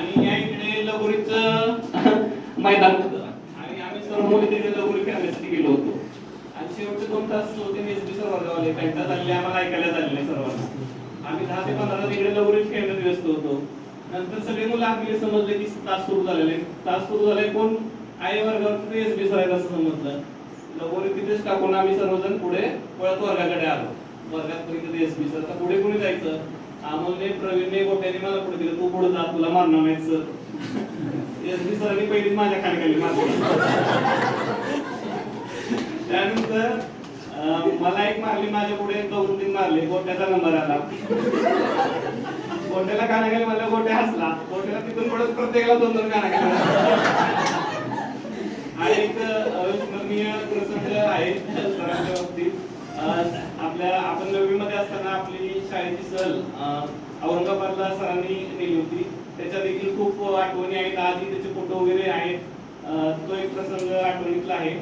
आणि या इकडे लगोरीचं मैदान होतं आणि आम्ही सर्व मुली तिथे लगोरी खेळण्यासाठी गेलो होतो. आणि शेवटचे 2 तास होते एसबी सर वर्गावाले त्यांच्या झालेले आम्हाला ऐकायला झालेले सर्वांना. आम्ही 10 ते 15 तिकडे लगोरी खेळण्यात व्यस्त होतो. नंतर सगळे मुलं आपले समजले की तास सुरू झालेले. तास सुरू झाले कोण आई वर्गावर एसबी सर आहेत असं समजलं. लगोरी तिथेच टाकून आम्ही सर्वजण पुढे पळत वर्गाकडे आलो. वर्गात बघितलं एसबी सर. तर पुढे कोणी जायचं? अमोलने, प्रवीणने, गोट्याने मला पुढे दिलं. तू पुढे जा, तुला मारणार नाही सर. एसबी सरांनी पहिलीच माझ्या खाली मारली. त्यानंतर मला एक मारली, माझ्या पुढे 2-3 मारले. गोट्याचा नंबर आला. गोट्याला कानाखाली मला गोट्या हसला. गोट्याला तिथून पुढे प्रत्येकाला 2-2 कानाखाली. आणि एक अविस्मरणीय प्रसंग आहे सरांच्या बाबतीत. आपण 9वी मध्ये असताना आपली शाळेची सहल औरंगाबादला सरांनी नेली होती. त्याच्या देखील खूप आठवणी आहेत. आजही त्याचे फोटो वगैरे आहेत. तो एक प्रसंग आठवणीतला आहे.